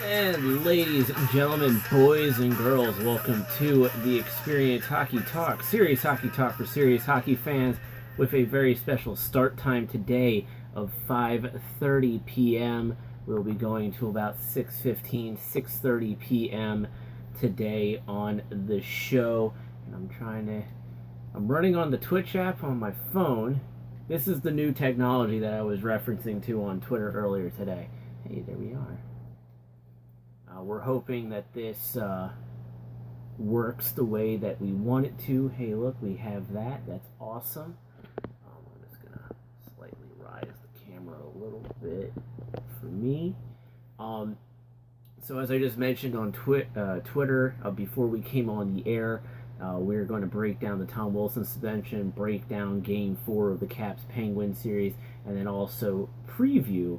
And ladies and gentlemen, boys and girls, welcome to the Experience Hockey Talk, serious hockey talk for serious hockey fans, with a very special start time today of 5:30 p.m. We'll be going to about 6:15, 6:30 p.m. today on the show. And I'm running on the Twitch app on my phone. This is the new technology that I was referencing to on Twitter earlier today. Hey, there we are. We're hoping that this works the way that we want it to. Hey, look, we have that. That's awesome. I'm just going to slightly rise the camera a little bit for me. So as I just mentioned on Twitter, before we came on the air, we're going to break down the Tom Wilson suspension, break down Game 4 of the Caps-Penguins series, and then also preview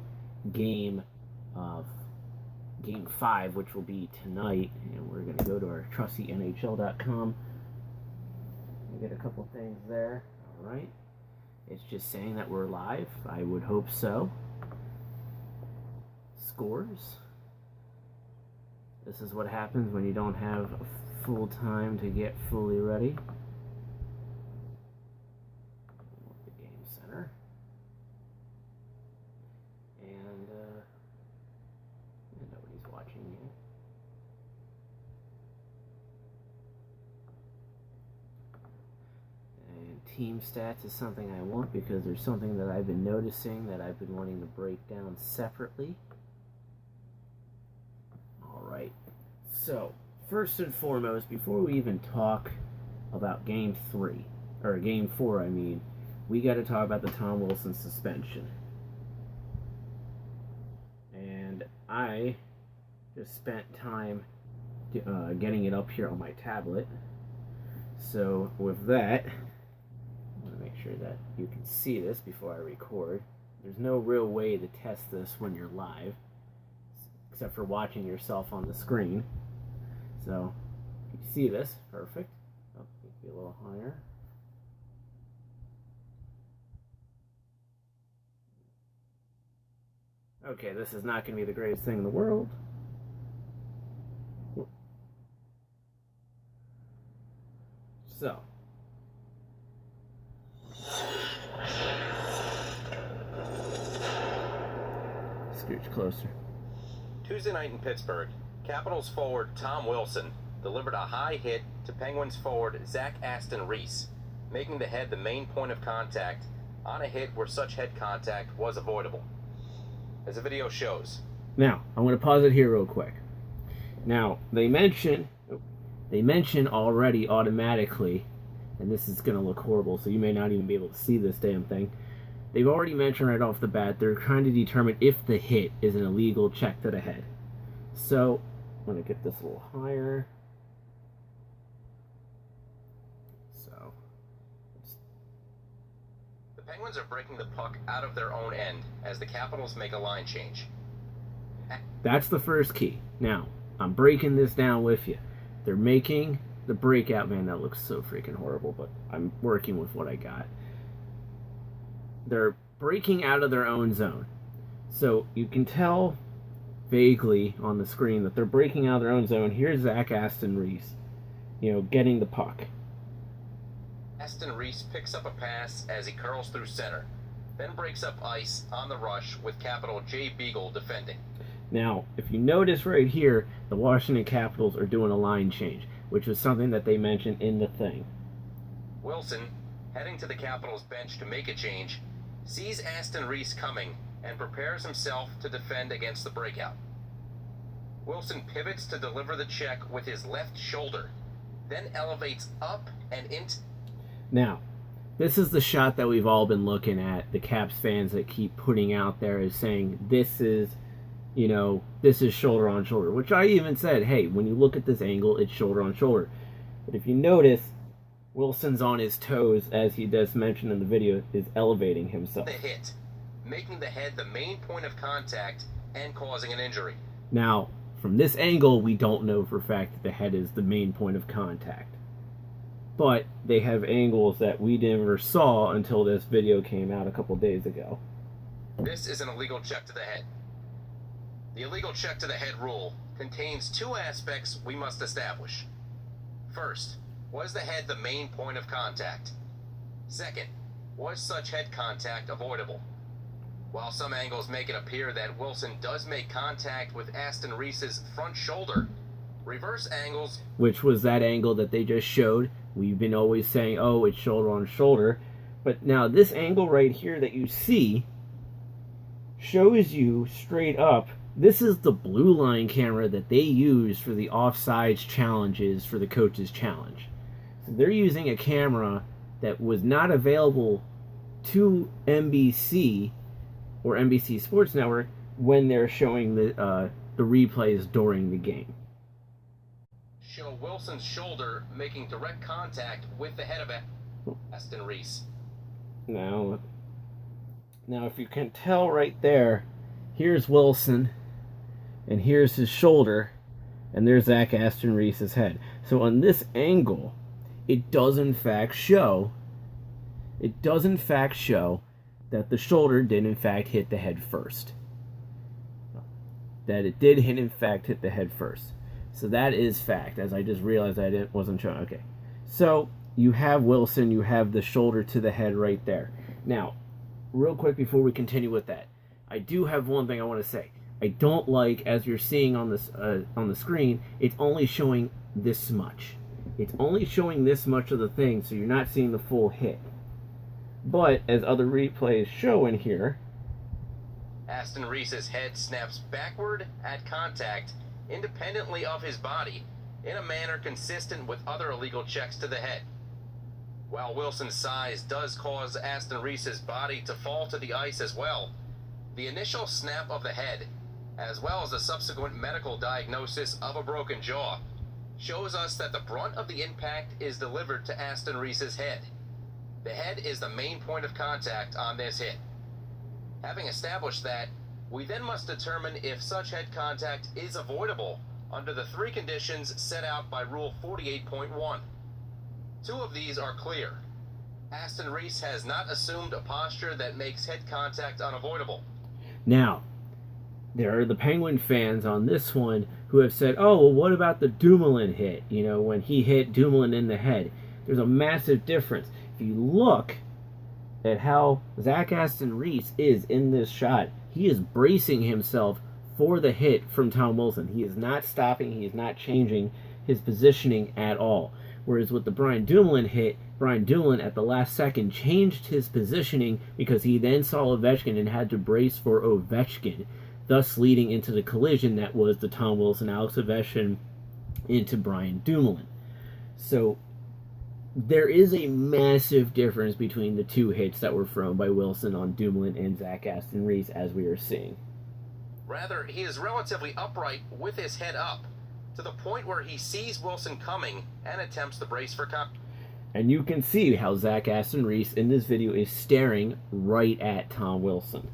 Game 5, which will be tonight. And we're going to go to our trusty NHL.com. We get a couple things there. All right. It's just saying that we're live. I would hope so. Scores. This is what happens when you don't have full time to get fully ready. The game center. And nobody's watching yet. And team stats is something I want because there's something that I've been noticing that I've been wanting to break down separately. Alright, so first and foremost, before we even talk about Game 3, or Game 4 I mean, we got to talk about the Tom Wilson suspension. And I just spent time getting it up here on my tablet. So with that, I'm going to make sure that you can see this before I record. There's no real way to test this when you're live, except for watching yourself on the screen. So, you see this, perfect. Oh, be a little higher. Okay, this is not going to be the greatest thing in the world. So. Scooch closer. Tuesday night in Pittsburgh, Capitals forward Tom Wilson delivered a high hit to Penguins forward Zach Aston Reese, making the head the main point of contact on a hit where such head contact was avoidable, as the video shows. Now, I'm going to pause it here real quick. Now, they mention already automatically, and this is going to look horrible, so you may not even be able to see this damn thing. They've already mentioned right off the bat they're trying to determine if the hit is an illegal check to the head. So, I'm going to get this a little higher. So, the Penguins are breaking the puck out of their own end as the Capitals make a line change. That's the first key. Now, I'm breaking this down with you. They're making the breakout. Man, that looks so freaking horrible, but I'm working with what I got. They're breaking out of their own zone. So, you can tell vaguely on the screen that they're breaking out of their own zone. Here's Zach Aston Reese, getting the puck. Aston Reese picks up a pass as he curls through center, then breaks up ice on the rush with Capital Jay Beagle defending. Now, if you notice right here, the Washington Capitals are doing a line change, which was something that they mentioned in the thing. Wilson, heading to the Capitals bench to make a change, sees Aston Reese coming and prepares himself to defend against the breakout. Wilson pivots to deliver the check with his left shoulder, then elevates up and into... Now, this is the shot that we've all been looking at, the Caps fans that keep putting out there as saying, this is shoulder on shoulder, which I even said, hey, when you look at this angle, it's shoulder on shoulder. But if you notice, Wilson's on his toes, as he does mention in the video, is elevating himself. The hit, making the head the main point of contact and causing an injury. Now, from this angle, we don't know for a fact that the head is the main point of contact. But they have angles that we never saw until this video came out a couple days ago. This is an illegal check to the head. The illegal check to the head rule contains two aspects we must establish. First, was the head the main point of contact? Second, was such head contact avoidable? While some angles make it appear that Wilson does make contact with Aston Reese's front shoulder, reverse angles, which was that angle that they just showed. We've been always saying, oh, it's shoulder on shoulder. But now this angle right here that you see shows you straight up. This is the blue line camera that they use for the offsides challenges for the coaches challenge. So they're using a camera that was not available to NBC or NBC Sports Network when they're showing the replays during the game. Show Wilson's shoulder making direct contact with the head of Aston Reese. Now if you can tell right there, here's Wilson, and here's his shoulder, and there's Zach Aston Reese's head. So on this angle, it does in fact show that the shoulder did in fact hit the head first. That it did in fact hit the head first. So that is fact, as I just realized it wasn't showing. Okay. So you have Wilson, you have the shoulder to the head right there. Now, real quick before we continue with that, I do have one thing I want to say. I don't like, as you're seeing on this on the screen, it's only showing this much. It's only showing this much of the thing, so you're not seeing the full hit. But as other replays show in here, Aston Reese's head snaps backward at contact independently of his body in a manner consistent with other illegal checks to the head. While Wilson's size does cause Aston Reese's body to fall to the ice as well, the initial snap of the head, as well as the subsequent medical diagnosis of a broken jaw, shows us that the brunt of the impact is delivered to Aston Reese's head. The head is the main point of contact on this hit. Having established that, we then must determine if such head contact is avoidable under the three conditions set out by Rule 48.1. Two of these are clear. Aston Reese has not assumed a posture that makes head contact unavoidable. Now, there are the Penguin fans on this one who have said, oh, well, what about the Dumoulin hit? You know, when he hit Dumoulin in the head. There's a massive difference. If you look at how Zach Aston Reese is in this shot, he is bracing himself for the hit from Tom Wilson. He is not stopping. He is not changing his positioning at all. Whereas with the Brian Dumoulin hit, Brian Dumoulin at the last second changed his positioning because he then saw Ovechkin and had to brace for Ovechkin, thus leading into the collision that was the Tom Wilson, Alex Ovechkin into Brian Dumoulin. So there is a massive difference between the two hits that were thrown by Wilson on Dumoulin and Zach Aston Reese, as we are seeing. Rather, he is relatively upright with his head up, to the point where he sees Wilson coming and attempts to brace for contact. And you can see how Zach Aston Reese in this video is staring right at Tom Wilson.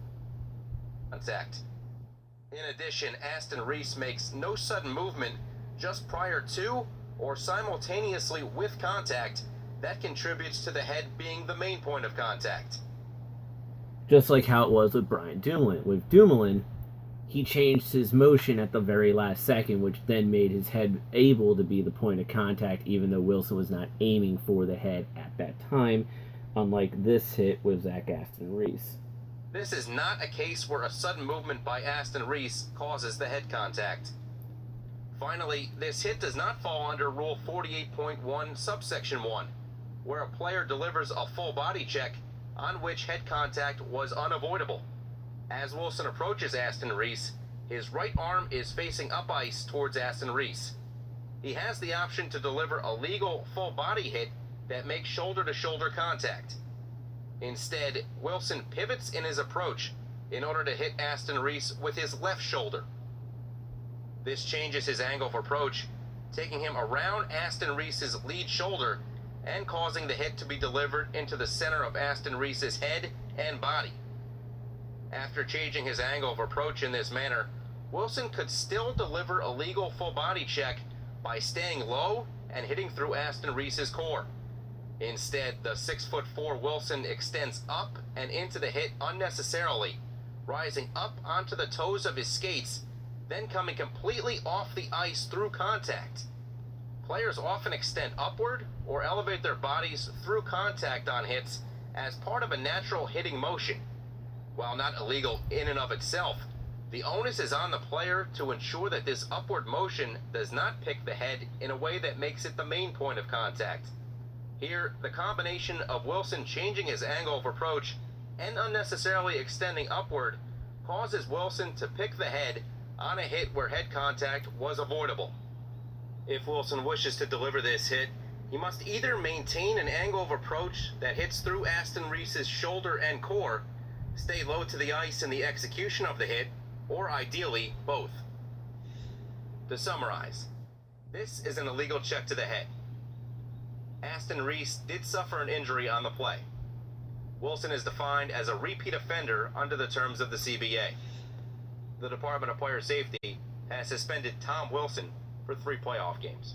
In addition, Aston Reese makes no sudden movement just prior to or simultaneously with contact that contributes to the head being the main point of contact. Just like how it was with Brian Dumoulin. With Dumoulin, he changed his motion at the very last second, which then made his head able to be the point of contact, even though Wilson was not aiming for the head at that time, unlike this hit with Zach Aston Reese. This is not a case where a sudden movement by Aston Reese causes the head contact. Finally, this hit does not fall under Rule 48.1 subsection 1, where a player delivers a full body check on which head contact was unavoidable. As Wilson approaches Aston Reese, his right arm is facing up ice towards Aston Reese. He has the option to deliver a legal full body hit that makes shoulder-to-shoulder contact. Instead, Wilson pivots in his approach in order to hit Aston Reese with his left shoulder. This changes his angle of approach, taking him around Aston Reese's lead shoulder and causing the hit to be delivered into the center of Aston Reese's head and body. After changing his angle of approach in this manner, Wilson could still deliver a legal full body check by staying low and hitting through Aston Reese's core. Instead, the 6'4" Wilson extends up and into the hit unnecessarily, rising up onto the toes of his skates then coming completely off the ice through contact. Players often extend upward or elevate their bodies through contact on hits as part of a natural hitting motion. While not illegal in and of itself, the onus is on the player to ensure that this upward motion does not pick the head in a way that makes it the main point of contact. Here, the combination of Wilson changing his angle of approach and unnecessarily extending upward causes Wilson to pick the head on a hit where head contact was avoidable. If Wilson wishes to deliver this hit, he must either maintain an angle of approach that hits through Aston Reese's shoulder and core, stay low to the ice in the execution of the hit, or ideally, both. To summarize, this is an illegal check to the head. Aston Reese did suffer an injury on the play. Wilson is defined as a repeat offender under the terms of the CBA. The Department of Player Safety has suspended Tom Wilson for 3 playoff games.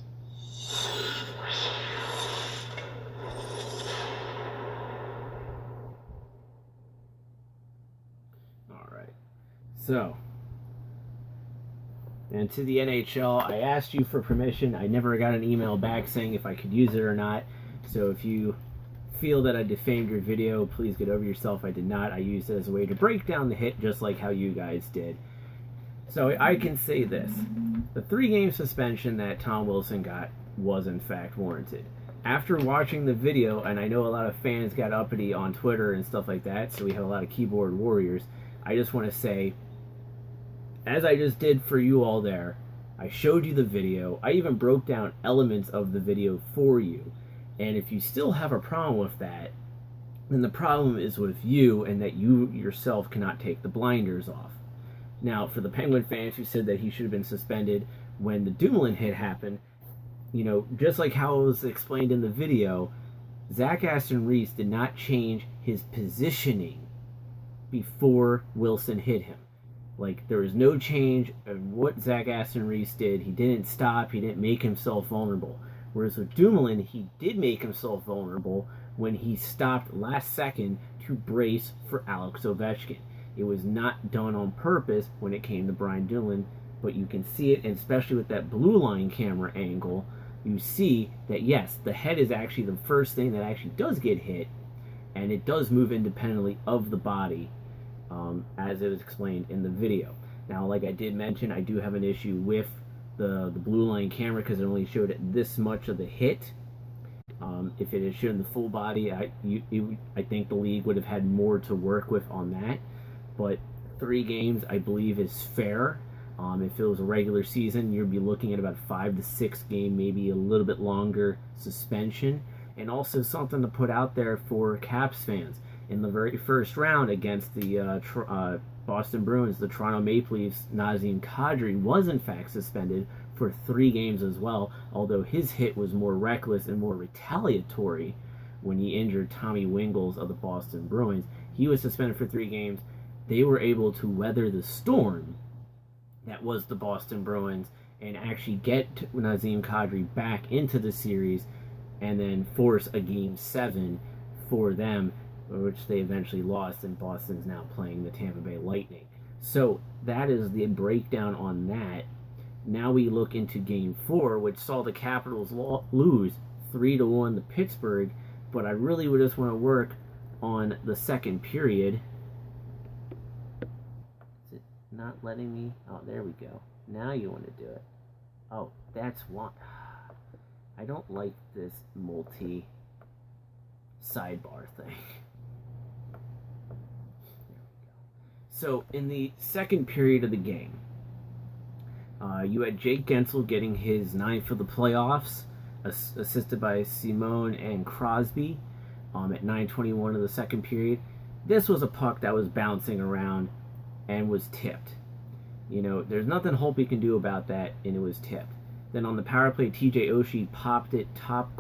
All right. So, and to the NHL, I asked you for permission. I never got an email back saying if I could use it or not. So if you feel that I defamed your video, please get over yourself. I did not. I used it as a way to break down the hit just like how you guys did. So I can say this. The 3-game suspension that Tom Wilson got was in fact warranted. After watching the video, and I know a lot of fans got uppity on Twitter and stuff like that, so we have a lot of keyboard warriors, I just want to say, as I just did for you all there, I showed you the video. I even broke down elements of the video for you. And if you still have a problem with that, then the problem is with you and that you yourself cannot take the blinders off. Now, for the Penguin fans who said that he should have been suspended when the Dumoulin hit happened, you know, just like how it was explained in the video, Zach Aston Reese did not change his positioning before Wilson hit him. Like, there was no change in what Zach Aston Reese did. He didn't stop. He didn't make himself vulnerable. Whereas with Dumoulin, he did make himself vulnerable when he stopped last second to brace for Alex Ovechkin. It was not done on purpose when it came to Brian Dumoulin, but you can see it, and especially with that blue line camera angle, you see that, yes, the head is actually the first thing that actually does get hit, and it does move independently of the body, as it was explained in the video. Now, like I did mention, I do have an issue with the blue line camera because it only showed it this much of the hit. If it had shown the full body, I think the league would have had more to work with on that. But 3 games, I believe, is fair. If it was a regular season, you'd be looking at about 5 to 6 game, maybe a little bit longer suspension. And also something to put out there for Caps fans. In the very first round against the Boston Bruins, the Toronto Maple Leafs, Nazem Kadri was in fact suspended for 3 games as well, although his hit was more reckless and more retaliatory when he injured Tommy Wingles of the Boston Bruins. He was suspended for 3 games. They were able to weather the storm that was the Boston Bruins and actually get Nazem Kadri back into the series and then force a Game 7 for them, which they eventually lost, and Boston's now playing the Tampa Bay Lightning. So that is the breakdown on that. Now we look into Game 4, which saw the Capitals lose 3-1 to Pittsburgh, but I really would just want to work on the second period. Is it not letting me? Oh, there we go. Now you want to do it. Oh, that's one. I don't like this multi sidebar thing. So, in the second period of the game, you had Jake Gensel getting his 9th of the playoffs, assisted by Simone and Crosby at 9:21 of the second period. This was a puck that was bouncing around and was tipped. You know, there's nothing Holtby can do about that, and it was tipped. Then on the power play, TJ Oshie popped it top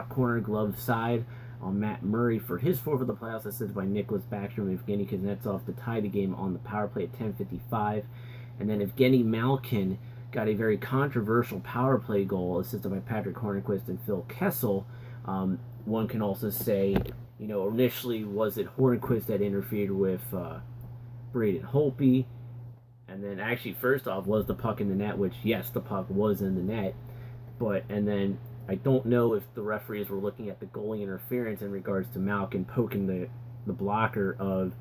corner glove side on Matt Murray for his 4th of the playoffs, assisted by Nicholas Backstrom and Evgeny Kuznetsov to tie the game on the power play at 10:55. And then Evgeny Malkin got a very controversial power play goal, assisted by Patrick Hornquist and Phil Kessel. One can also say, you know, initially was it Hornquist that interfered with Braden Holtby? And then actually, first off, was the puck in the net? Which, yes, the puck was in the net. And then I don't know if the referees were looking at the goalie interference in regards to Malkin poking the blocker of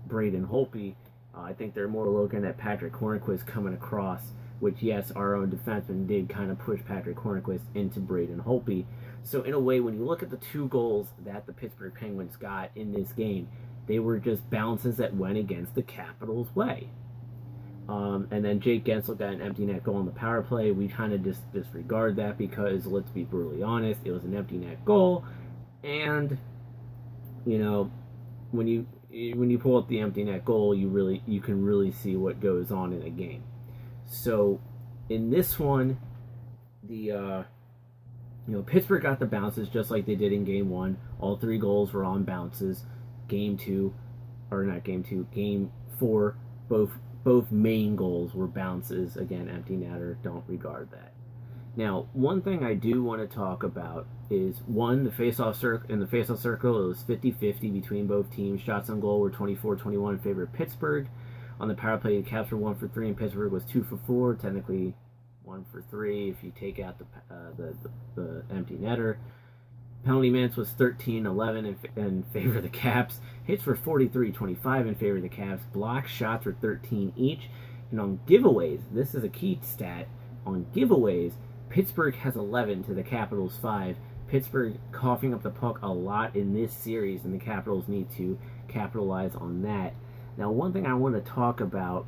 Braden Holtby. I think they're more looking at Patrick Hornquist coming across, which, yes, our own defenseman did kind of push Patrick Hornquist into Braden Holtby. So in a way, when you look at the 2 goals that the Pittsburgh Penguins got in this game, they were just bounces that went against the Capitals' way. And then Jake Gensel got an empty net goal on the power play. We kind of just disregard that because, let's be brutally honest, it was an empty net goal. And, you know, when you pull up the empty net goal, you can really see what goes on in a game. So in this one, Pittsburgh got the bounces just like they did in Game 1. All 3 goals were on bounces. Game 4, both main goals were bounces. Again, empty netter, don't regard that. Now, one thing I do want to talk about is, one, the face-off circle. In the face-off circle, it was 50-50 between both teams. Shots on goal were 24-21 in favor of Pittsburgh. On the power play, the Caps were 1 for 3, and Pittsburgh was 2 for 4. Technically, 1 for 3 if you take out the empty netter. Penalty minutes was 13-11 in favor of the Caps. Hits were 43-25 in favor of the Caps. Block shots were 13 each. And on giveaways, this is a key stat. On giveaways, Pittsburgh has 11 to the Capitals 5. Pittsburgh coughing up the puck a lot in this series, and the Capitals need to capitalize on that. Now, one thing I want to talk about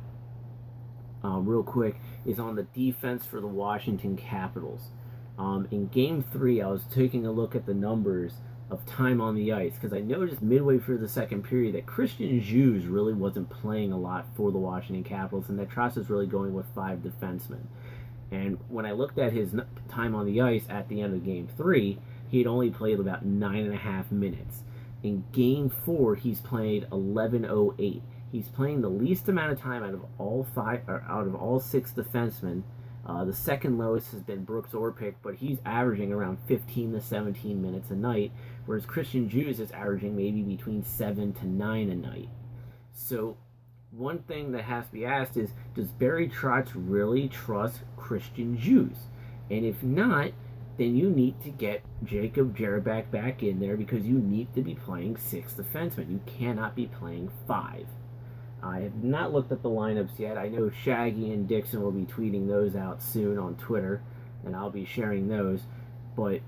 real quick is on the defense for the Washington Capitals. In Game 3, I was taking a look at the numbers of time on the ice because I noticed midway through the second period that Christian Djoos really wasn't playing a lot for the Washington Capitals, and that Txht is really going with 5 defensemen. And when I looked at his time on the ice at the end of Game 3, he had only played about 9.5 minutes. In Game 4, he's played 11:08. He's playing the least amount of time out of all 6 defensemen. The second lowest has been Brooks Orpik, but he's averaging around 15 to 17 minutes a night, whereas Christian Djoos is averaging maybe between 7 to 9 a night. So one thing that has to be asked is, does Barry Trotz really trust Christian Djoos? And if not, then you need to get Jacob Jerabak back in there because you need to be playing 6 defensemen. You cannot be playing 5. I have not looked at the lineups yet. I know Shaggy and Dixon will be tweeting those out soon on Twitter, and I'll be sharing those. But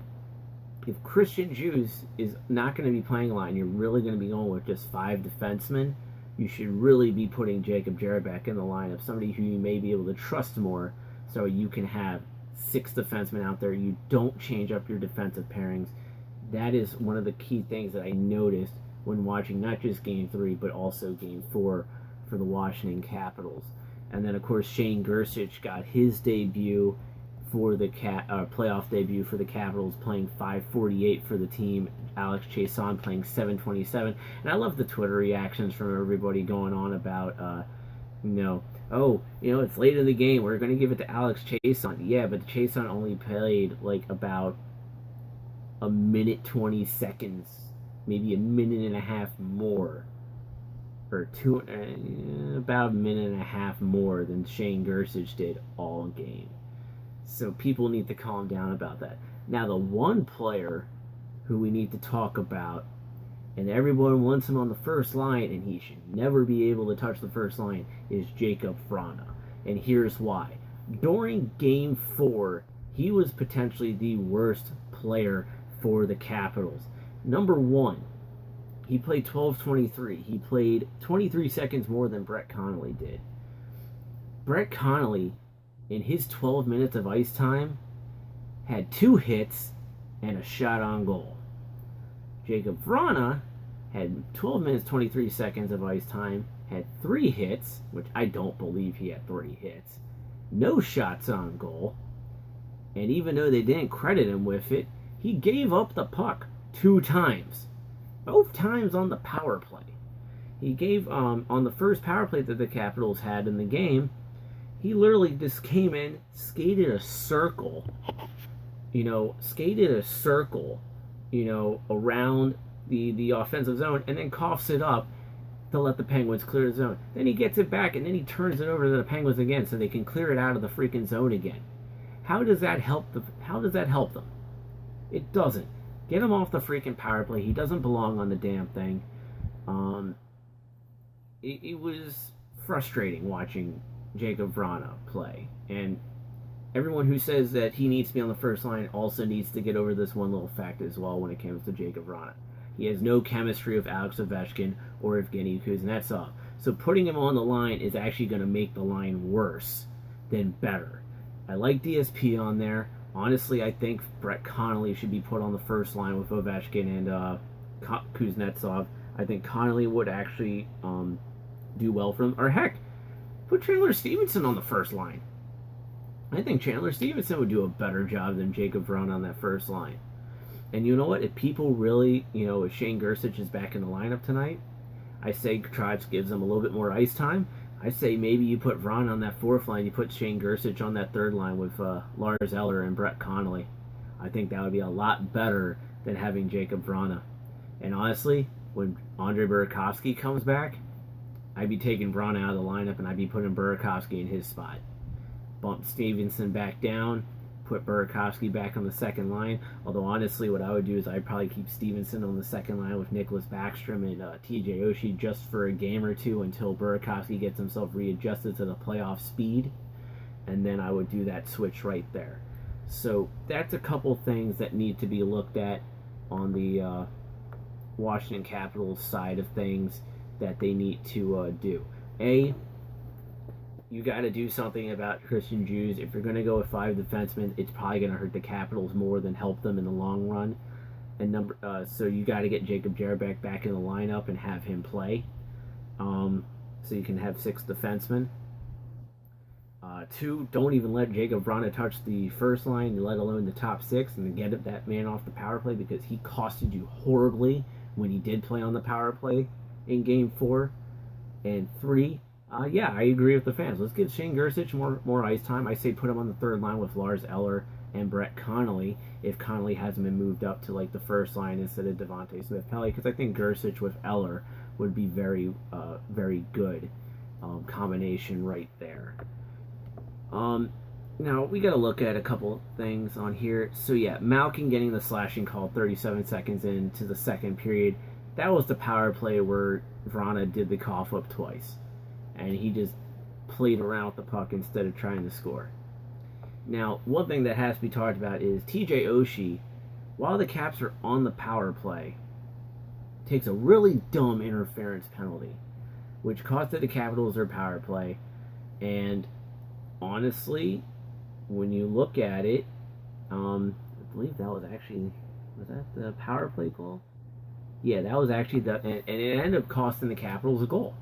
if Christian Djoos is not going to be playing a line, you're really going to be going with just 5 defensemen, you should really be putting Jacob Jerabak in the lineup, somebody who you may be able to trust more, so you can have 6 defensemen out there. You don't change up your defensive pairings. That is one of the key things that I noticed when watching not just Game 3, but also Game 4 for the Washington Capitals. And then, of course, Shane Gersich got his debut for the playoff debut for the Capitals, playing 5:48 for the team. Alex Chiasson playing 7:27. And I love the Twitter reactions from everybody going on about, it's late in the game, we're going to give it to Alex Chiasson. Yeah, but Chiasson only played like about a minute 20 seconds, maybe a minute and a half more, or about a minute and a half more than Shane Gersich did all game. So people need to calm down about that. Now, the one player who we need to talk about, and everyone wants him on the first line, and he should never be able to touch the first line, is Jacob Vrana. And here's why. During Game 4, he was potentially the worst player for the Capitals. Number 1, he played 12:23. He played 23 seconds more than Brett Connolly did. Brett Connolly, in his 12 minutes of ice time, had 2 hits and a shot on goal. Jacob Vrana had 12 minutes, 23 seconds of ice time, had 3 hits, which I don't believe he had 3 hits, no shots on goal, and even though they didn't credit him with it, he gave up the puck 2 times. Both times on the power play. He gave, on the first power play that the Capitals had in the game, he literally just came in, skated a circle, around the offensive zone, and then coughs it up to let the Penguins clear the zone. Then he gets it back, and then he turns it over to the Penguins again so they can clear it out of the freaking zone again. How does that help them? It doesn't. Get him off the freaking power play. He doesn't belong on the damn thing. It was frustrating watching Jacob Vrana play. And everyone who says that he needs to be on the first line also needs to get over this one little fact as well when it comes to Jacob Vrana. He has no chemistry with Alex Ovechkin or Evgeny Kuznetsov. So putting him on the line is actually going to make the line worse than better. I like DSP on there. Honestly, I think Brett Connolly should be put on the first line with Ovechkin and Kuznetsov. I think Connolly would actually do well for him. Or heck, put Chandler Stevenson on the first line. I think Chandler Stevenson would do a better job than Jacob Vrana on that first line. And you know what? If people really, if Shane Gersich is back in the lineup tonight, I say Trotz gives him a little bit more ice time. I say maybe you put Vrana on that fourth line, you put Shane Gersich on that third line with Lars Eller and Brett Connolly. I think that would be a lot better than having Jacob Vrana. And honestly, when Andre Burakovsky comes back, I'd be taking Vrana out of the lineup and I'd be putting Burakovsky in his spot. Bump Stevenson back down, put Burakovsky back on the second line. Although honestly, what I would do is I'd probably keep Stevenson on the second line with Nicholas Backstrom and TJ Oshie just for a game or two until Burakovsky gets himself readjusted to the playoff speed. And then I would do that switch right there. So that's a couple things that need to be looked at on the Washington Capitals side of things that they need to do. You got to do something about Christian Djoos. If you're going to go with 5 defensemen, it's probably going to hurt the Capitals more than help them in the long run. And so you got to get Jacob Jarabek back in the lineup and have him play, so you can have 6 defensemen. 2, don't even let Jacob Vrana touch the first line, let alone the top 6, and get that man off the power play because he costed you horribly when he did play on the power play in Game 4. And 3. Yeah, I agree with the fans. Let's give Shane Gersich more ice time. I say put him on the third line with Lars Eller and Brett Connolly if Connolly hasn't been moved up to like the first line instead of Devontae Smith-Pelly, because I think Gersich with Eller would be very, very good combination right there. Now, we got to look at a couple things on here. So, yeah, Malkin getting the slashing call 37 seconds into the second period. That was the power play where Vrana did the cough up twice. And he just played around with the puck instead of trying to score. Now, one thing that has to be talked about is TJ Oshie, while the Caps are on the power play, takes a really dumb interference penalty, which costed the Capitals their power play. And honestly, when you look at it, I believe that was that the power play goal? Yeah, that was actually and it ended up costing the Capitals a goal.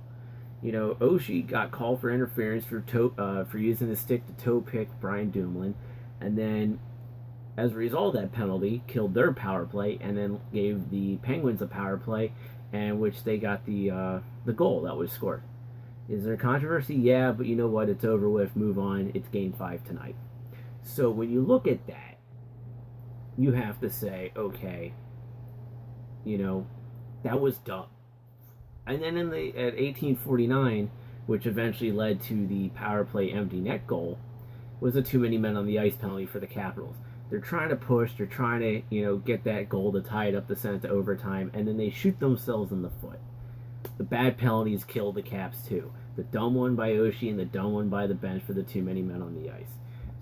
Oshie got called for interference for using his stick to toe pick Brian Dumoulin, and then as a result of that penalty, killed their power play, and then gave the Penguins a power play, and which they got the goal that was scored. Is there controversy? Yeah, but you know what? It's over with. Move on. It's Game 5 tonight. So when you look at that, you have to say, okay, that was dumb. And then at 1849, which eventually led to the power play empty net goal, was a too many men on the ice penalty for the Capitals. They're trying to push, they're trying to, get that goal to tie it up to send it to overtime, and then they shoot themselves in the foot. The bad penalties killed the Caps too. The dumb one by Oshie and the dumb one by the bench for the too many men on the ice.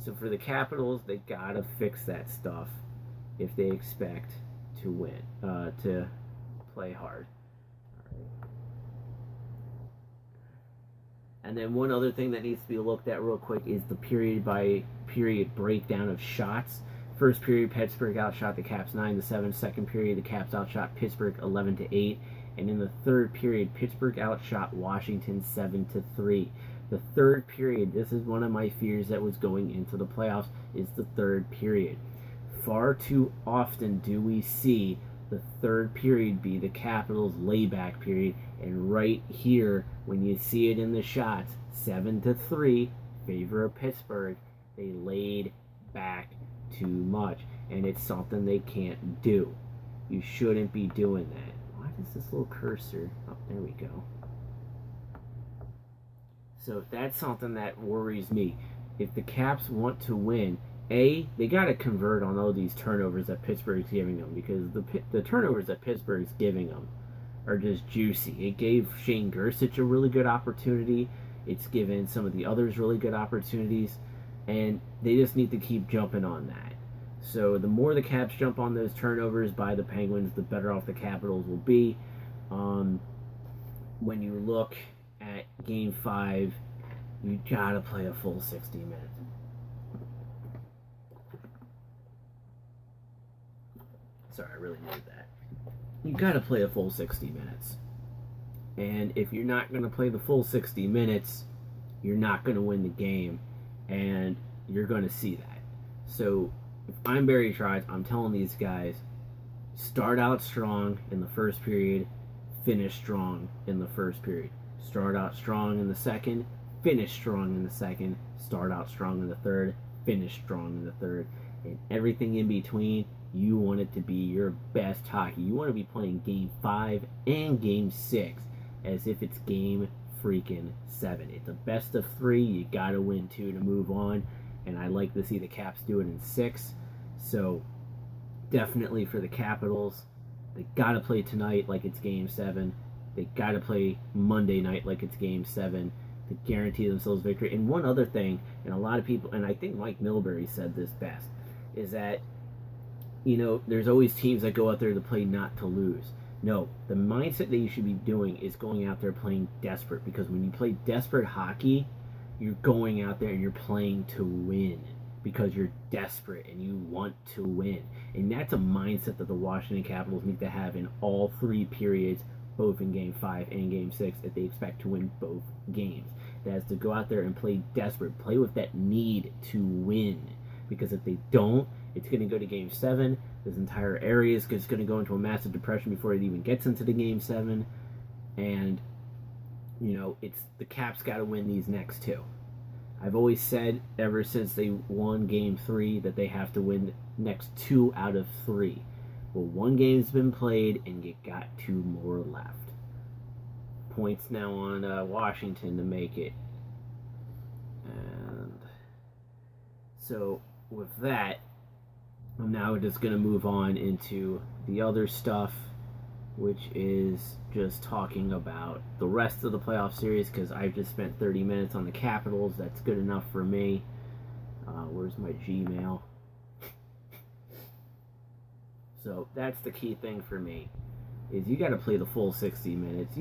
So for the Capitals, they gotta fix that stuff if they expect to win, to play hard. And then one other thing that needs to be looked at real quick is the period-by-period breakdown of shots. First period, Pittsburgh outshot the Caps 9-7. Second period, the Caps outshot Pittsburgh 11-8. And in the third period, Pittsburgh outshot Washington 7-3. The third period, this is one of my fears that was going into the playoffs, is the third period. Far too often do we see the third period be the Capitals' layback period, and right here, when you see it in the shots, 7-3, favor of Pittsburgh, they laid back too much, and it's something they can't do. You shouldn't be doing that. Why does this little cursor? Oh, there we go. So that's something that worries me. If the Caps want to win, they got to convert on all these turnovers that Pittsburgh's giving them, because the turnovers that Pittsburgh's giving them are just juicy. It gave Shane Gersich a really good opportunity. It's given some of the others really good opportunities, and they just need to keep jumping on that. So the more the Caps jump on those turnovers by the Penguins, the better off the Capitals will be. When you look at Game 5, you gotta play a full 60 minutes. Sorry, I really needed that. You gotta play a full 60 minutes. And if you're not gonna play the full 60 minutes, you're not gonna win the game, and you're gonna see that. So if I'm Barry Trotz, I'm telling these guys, start out strong in the first period, finish strong in the first period. Start out strong in the second, finish strong in the second, start out strong in the third, finish strong in the third, and everything in between. You want it to be your best hockey. You want to be playing Game 5 and Game 6 as if it's Game freaking 7. It's a best of 3. You got to win 2 to move on, and I like to see the Caps do it in 6. So definitely for the Capitals, they got to play tonight like it's Game 7. They got to play Monday night like it's Game 7 to guarantee themselves victory. And one other thing, and a lot of people, and I think Mike Milbury said this best, is that, you know, there's always teams that go out there to play not to lose. No, the mindset that you should be doing is going out there playing desperate, because when you play desperate hockey, you're going out there and you're playing to win because you're desperate and you want to win. And that's a mindset that the Washington Capitals need to have in all 3 periods, both in Game 5 and Game 6, if they expect to win both games. That is to go out there and play desperate, play with that need to win. Because if they don't, it's going to go to Game 7. This entire area is going to go into a massive depression before it even gets into the Game 7. And, you know, it's the Caps got to win these next 2. I've always said ever since they won Game 3 that they have to win the next 2 out of 3. Well, 1 game's been played, and you got 2 more left. Points now on Washington to make it. And so with that, I'm now just going to move on into the other stuff, which is just talking about the rest of the playoff series, because I've just spent 30 minutes on the Capitals. That's good enough for me. Where's my Gmail? So that's the key thing for me, is you got to play the full 60 minutes.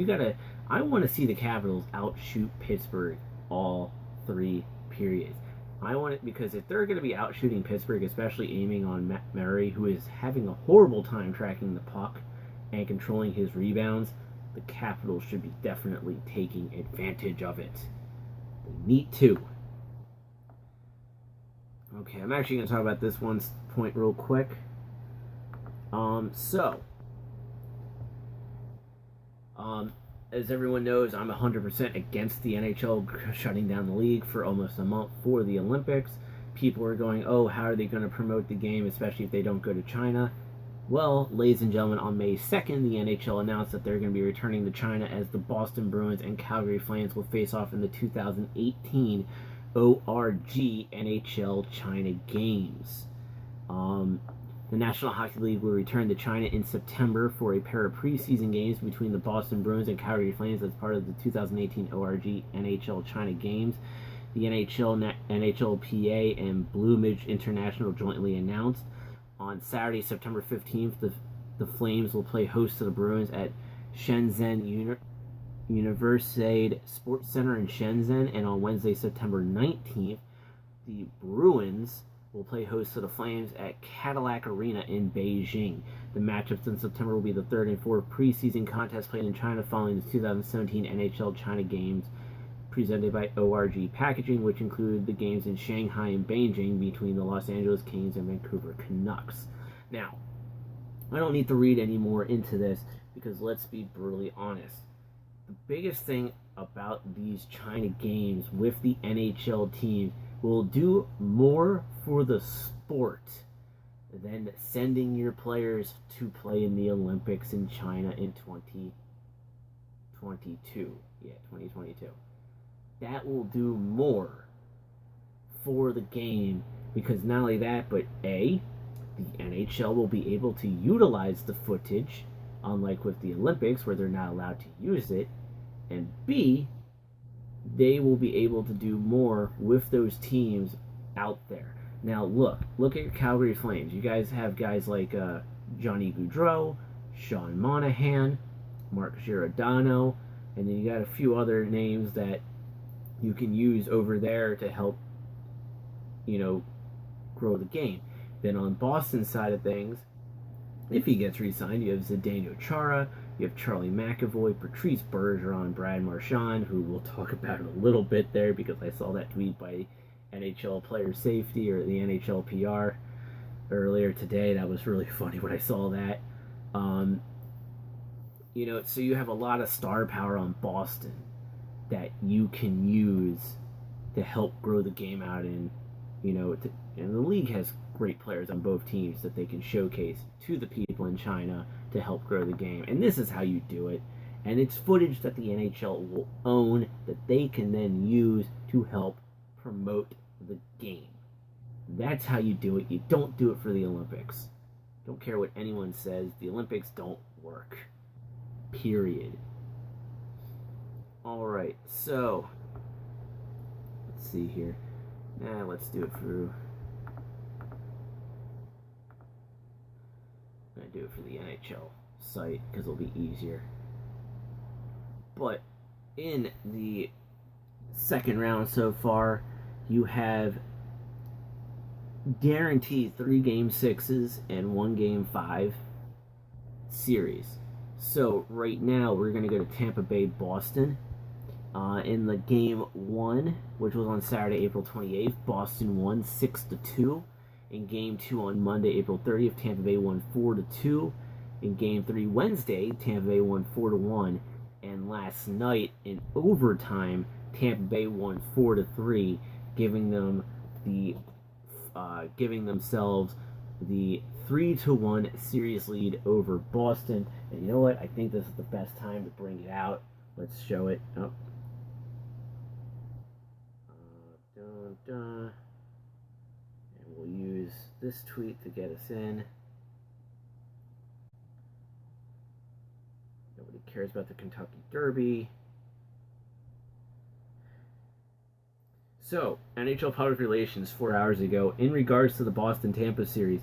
I want to see the Capitals outshoot Pittsburgh all 3 periods. I want it, because if they're going to be out shooting Pittsburgh, especially aiming on Matt Murray, who is having a horrible time tracking the puck and controlling his rebounds, the Capitals should be definitely taking advantage of it. They need to. Okay, I'm actually going to talk about this one point real quick. As everyone knows, I'm 100% against the NHL shutting down the league for almost a month for the Olympics. People are going, oh, how are they going to promote the game, especially if they don't go to China? Well, ladies and gentlemen, on May 2nd, the NHL announced that they're going to be returning to China, as the Boston Bruins and Calgary Flames will face off in the 2018 ORG NHL China Games. The National Hockey League will return to China in September for a pair of preseason games between the Boston Bruins and Calgary Flames as part of the 2018 ORG NHL China Games. The NHL, NHLPA, and Blue Midge International jointly announced on Saturday, September 15th, the Flames will play host to the Bruins at Shenzhen Universiade Sports Center in Shenzhen, and on Wednesday, September 19th, the Bruins will play host to the Flames at Cadillac Arena in Beijing. The matchups in September will be the 3rd and 4th preseason contests played in China following the 2017 NHL China Games presented by ORG Packaging, which included the games in Shanghai and Beijing between the Los Angeles Kings and Vancouver Canucks. Now, I don't need to read any more into this, because let's be brutally honest. The biggest thing about these China games with the NHL team will do more for the sport than sending your players to play in the Olympics in China in 2022. Yeah, 2022. that will do more for the game, because not only that, but A, the NHL will be able to utilize the footage, unlike with the Olympics where they're not allowed to use it, and B, they will be able to do more with those teams out there. Now look at Calgary Flames. You guys have guys like Johnny Gaudreau, Sean Monahan, Mark Giordano, and then you got a few other names that you can use over there to help, grow the game. Then on Boston's side of things, if he gets re-signed, you have Zdeno Chara, you have Charlie McAvoy, Patrice Bergeron, Brad Marchand, who we'll talk about a little bit there because I saw that tweet by NHL Player Safety or the NHL PR earlier today. That was really funny when I saw that. So you have a lot of star power on Boston that you can use to help grow the game out and the league has great players on both teams that they can showcase to the people in China to help grow the game. And this is how you do it. And it's footage that the NHL will own that they can then use to help promote the game. That's how you do it. You don't do it for the Olympics. Don't care what anyone says. The Olympics don't work. Period. Alright, so let's see here. Let's do it through. I'm going to do it for the NHL site because it'll be easier. But in the second round so far, you have guaranteed 3 Game 6s and 1 Game 5 series. So right now we're going to go to Tampa Bay, Boston. In the Game 1, which was on Saturday, April 28th, Boston won 6-2. In Game 2 on Monday, April 30th, Tampa Bay won 4-2. In Game 3 Wednesday, Tampa Bay won 4-1. And last night, in overtime, Tampa Bay won 4-3, giving themselves the 3-1 series lead over Boston. And you know what? I think this is the best time to bring it out. Let's show it. Oh. And we'll use this tweet to get us in. Nobody cares about the Kentucky Derby. So, NHL Public Relations 4 hours ago, in regards to the Boston-Tampa series,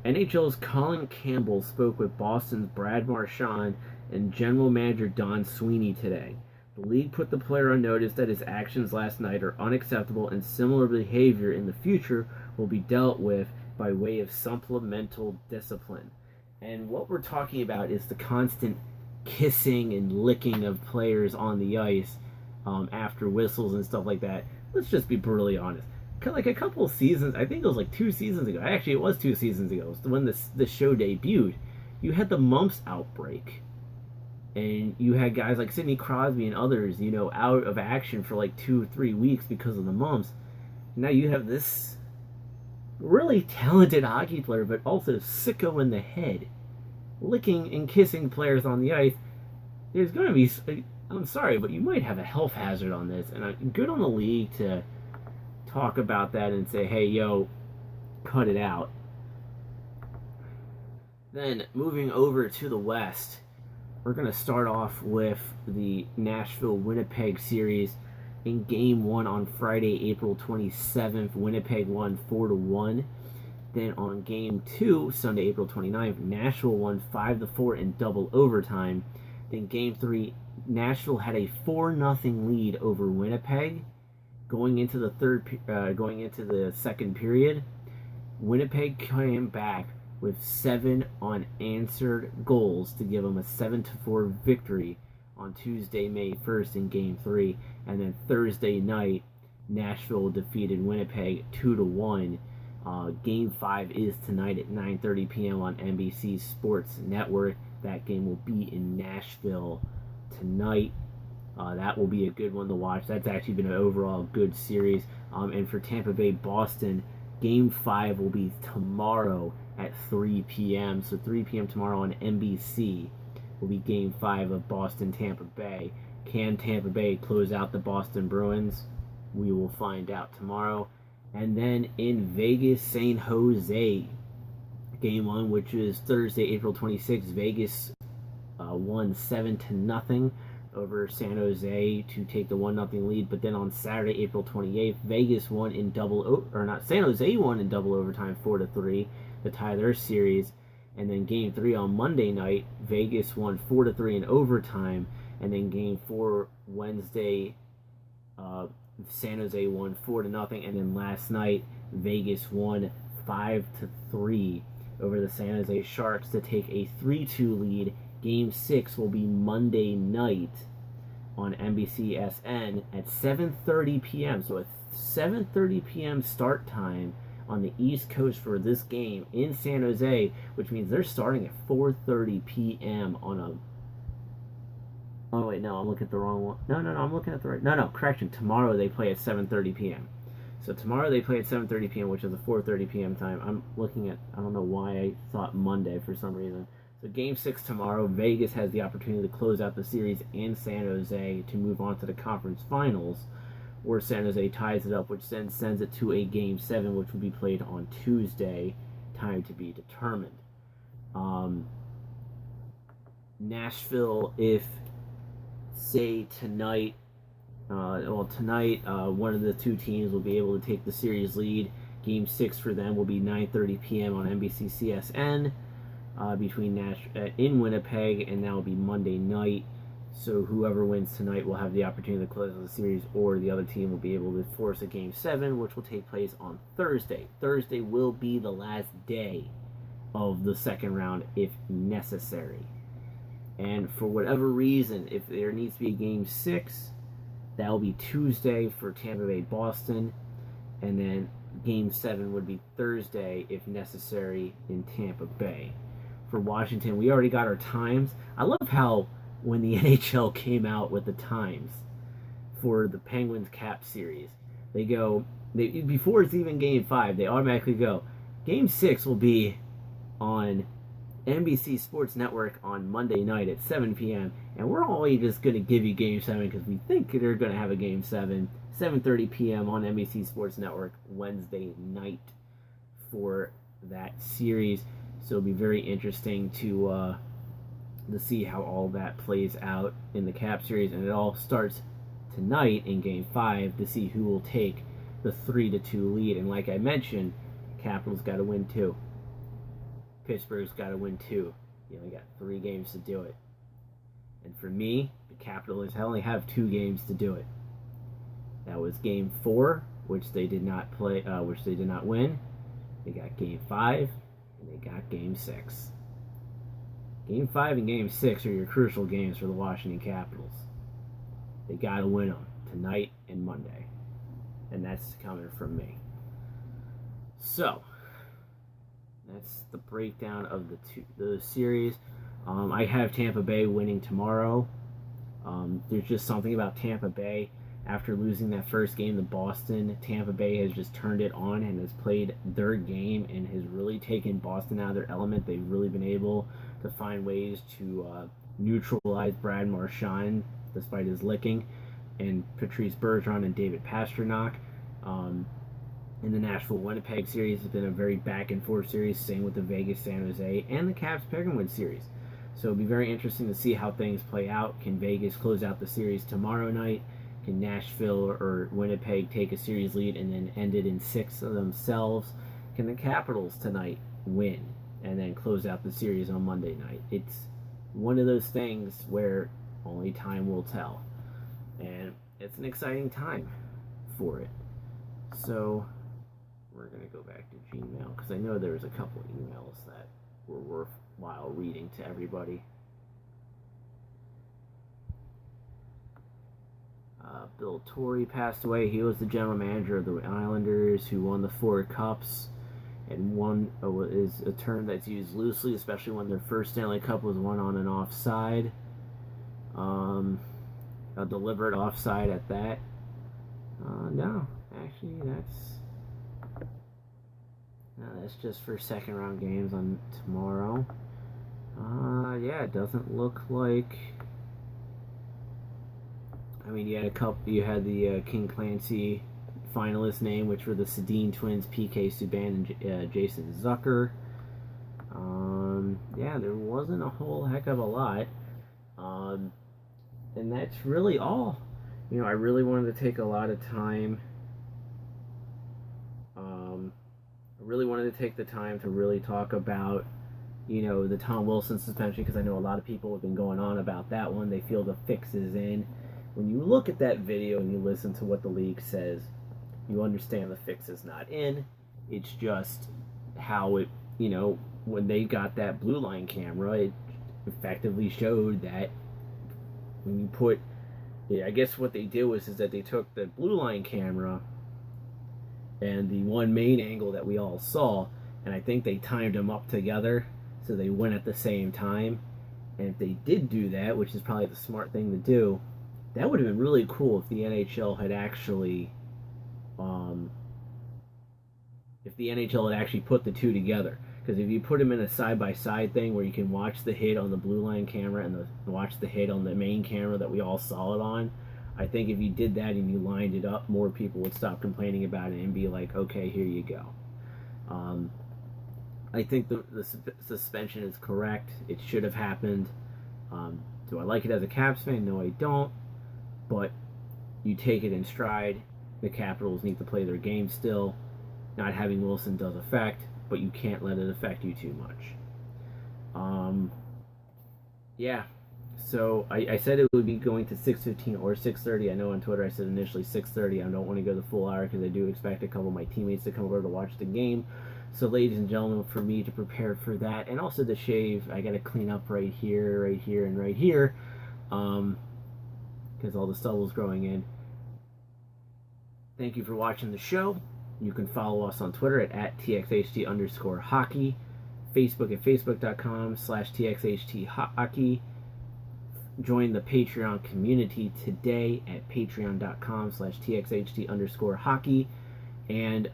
NHL's Colin Campbell spoke with Boston's Brad Marchand and General Manager Don Sweeney today. The league put the player on notice that his actions last night are unacceptable and similar behavior in the future will be dealt with by way of supplemental discipline. And what we're talking about is the constant kissing and licking of players on the ice after whistles and stuff like that. Let's just be brutally honest. Like a couple of seasons, I think it was like 2 seasons ago. Actually, it was 2 seasons ago. It was when this show debuted. You had the mumps outbreak. And you had guys like Sidney Crosby and others, out of action for like 2 or 3 weeks because of the mumps. Now you have this really talented hockey player, but also sicko in the head, licking and kissing players on the ice. There's going to be, I'm sorry, but you might have a health hazard on this. And good on the league to talk about that and say, hey, yo, cut it out. Then moving over to the West, we're going to start off with the Nashville-Winnipeg series. In Game 1 on Friday, April 27th, Winnipeg won 4-1. Then on Game 2, Sunday, April 29th, Nashville won 5-4 in double overtime. Then Game 3, Nashville had a 4-0 lead over Winnipeg. Going into the second period, Winnipeg came back with 7 unanswered goals to give them a 7-4 victory on Tuesday, May 1st in Game 3. And then Thursday night, Nashville defeated Winnipeg 2-1. Game 5 is tonight at 9:30 p.m. on NBC Sports Network. That game will be in Nashville tonight. That will be a good one to watch. That's actually been an overall good series. And for Tampa Bay Boston, Game 5 will be tomorrow at 3 p.m. So 3 p.m. tomorrow on NBC will be Game 5 of Boston Tampa Bay. Can Tampa Bay close out the Boston Bruins? We will find out tomorrow. And then in Vegas, San Jose, Game 1, which is Thursday, April 26th, Vegas won 7-0 over San Jose to take the 1-0 lead. But then on Saturday, April 28th, Vegas won in San Jose won in double overtime 4-3 to tie their series. And then Game 3 on Monday night, Vegas won 4-3 in overtime. And then Game 4 Wednesday, San Jose won 4-0. And then last night, Vegas won 5-3 over the San Jose Sharks to take a 3-2 lead. Game 6 will be Monday night on NBCSN at 7:30 p.m. So a 7:30 p.m. start time on the East Coast for this game in San Jose, which means they're starting at 4:30 p.m. on a... Oh, wait, no, I'm looking at the wrong one. No, I'm looking at the right... No, correction. Tomorrow they play at 7:30 p.m. So tomorrow they play at 7:30 p.m., which is a 4:30 p.m. time. I'm looking at... I don't know why I thought Monday for some reason. So Game 6 tomorrow, Vegas has the opportunity to close out the series in San Jose to move on to the conference finals, or San Jose ties it up, which then sends it to a Game 7, which will be played on Tuesday, time to be determined. Nashville, if, say, tonight, one of the two teams will be able to take the series lead. Game 6 for them will be 9:30 p.m. on NBCSN. In Winnipeg, and that will be Monday night. So whoever wins tonight will have the opportunity to close the series, or the other team will be able to force a Game 7, which will take place on Thursday. Thursday will be the last day of the second round, if necessary. And for whatever reason, if there needs to be a Game 6, that will be Tuesday for Tampa Bay Boston, and then Game 7 would be Thursday, if necessary, in Tampa Bay. For Washington, we already got our times. I love how when the NHL came out with the times for the Penguins Cap series, before it's even Game 5, they automatically go, Game 6 will be on NBC Sports Network on Monday night at 7 p.m., and we're only just going to give you Game 7 because we think they're going to have a Game 7, 7:30 p.m. on NBC Sports Network Wednesday night for that series. So it'll be very interesting to see how all that plays out in the Cap series, and it all starts tonight in Game 5 to see who will take the 3-2 lead. And like I mentioned, Capitals got to win 2. Pittsburgh's got to win 2. You only got 3 games to do it. And for me, the Capitals only have 2 games to do it. That was Game 4, which they did not play, which they did not win. They got Game 5. And they got Game 6. Game 5 and Game 6 are your crucial games for the Washington Capitals. They got to win them tonight and Monday. And that's coming from me. So, that's the breakdown of the series. I have Tampa Bay winning tomorrow. There's just something about Tampa Bay. After losing that first game to Boston, Tampa Bay has just turned it on and has played their game and has really taken Boston out of their element. They've really been able to find ways to neutralize Brad Marchand despite his licking, and Patrice Bergeron and David Pastrnak. In the Nashville-Winnipeg series, it's been a very back-and-forth series, same with the Vegas-San Jose and the Caps-Penguins series. So it'll be very interesting to see how things play out. Can Vegas close out the series tomorrow night? Can Nashville or Winnipeg take a series lead and then end it in 6 of themselves? Can the Capitals tonight win and then close out the series on Monday night? It's one of those things where only time will tell. And it's an exciting time for it. So we're going to go back to Gmail because I know there's a couple emails that were worthwhile reading to everybody. Bill Torrey passed away. He was the general manager of the Islanders, who won the 4 cups, and one is a term that's used loosely, especially when their first Stanley Cup was won on an offside, a deliberate offside at that. No, actually, that's just for second round games on tomorrow. Yeah, it doesn't look like I mean, you had a couple. You had the King Clancy finalist name, which were the Sedin twins, PK Subban and Jason Zucker. Yeah, there wasn't a whole heck of a lot. And that's really all. You know, I really wanted to take a lot of time. I really wanted to take the time to really talk about, you know, the Tom Wilson suspension, because I know a lot of people have been going on about that one. They feel the fix is in. When you look at that video and you listen to what the league says, you understand the fix is not in. It's just how it, you know, when they got that blue line camera, it effectively showed that when you put, I guess what they did was that they took the blue line camera and the one main angle that we all saw, and I think they timed them up together so they went at the same time. And if they did do that, which is probably the smart thing to do, that would have been really cool if the NHL had actually put the two together. Because if you put them in a side-by-side thing where you can watch the hit on the blue line camera and watch the hit on the main camera that we all saw it on, I think if you did that and you lined it up, more people would stop complaining about it and be like, okay, here you go. I think the suspension is correct. It should have happened. Do I like it as a Caps fan? No, I don't. But you take it in stride. The Capitals need to play their game still. Not having Wilson does affect, but you can't let it affect you too much. Yeah. So I said it would be going to 6:15 or 6:30. I know on Twitter I said initially 6:30. I don't want to go the full hour because I do expect a couple of my teammates to come over to watch the game. So ladies and gentlemen, for me to prepare for that, and also to shave, I got to clean up right here, and right here, because all the stubble's growing in. Thank you for watching the show. You can follow us on Twitter at @TXHT_hockey, Facebook at facebook.com/TXHThockey. Join the Patreon community today at patreon.com/TXHT_hockey, and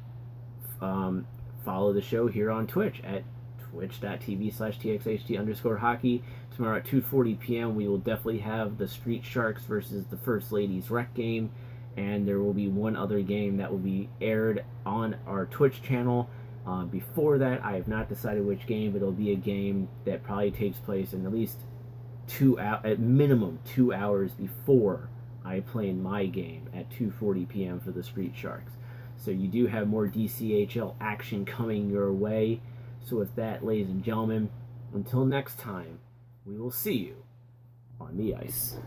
follow the show here on Twitch at twitch.tv/TXHT_hockey. Tomorrow at 2:40 p.m. we will definitely have the Street Sharks versus the First Ladies Rec game, and there will be one other game that will be aired on our Twitch channel. Before that, I have not decided which game, but it'll be a game that probably takes place in at least at minimum 2 hours before I play in my game at 2:40 p.m. for the Street Sharks. So you do have more DCHL action coming your way. So with that, ladies and gentlemen, until next time, we will see you on the ice.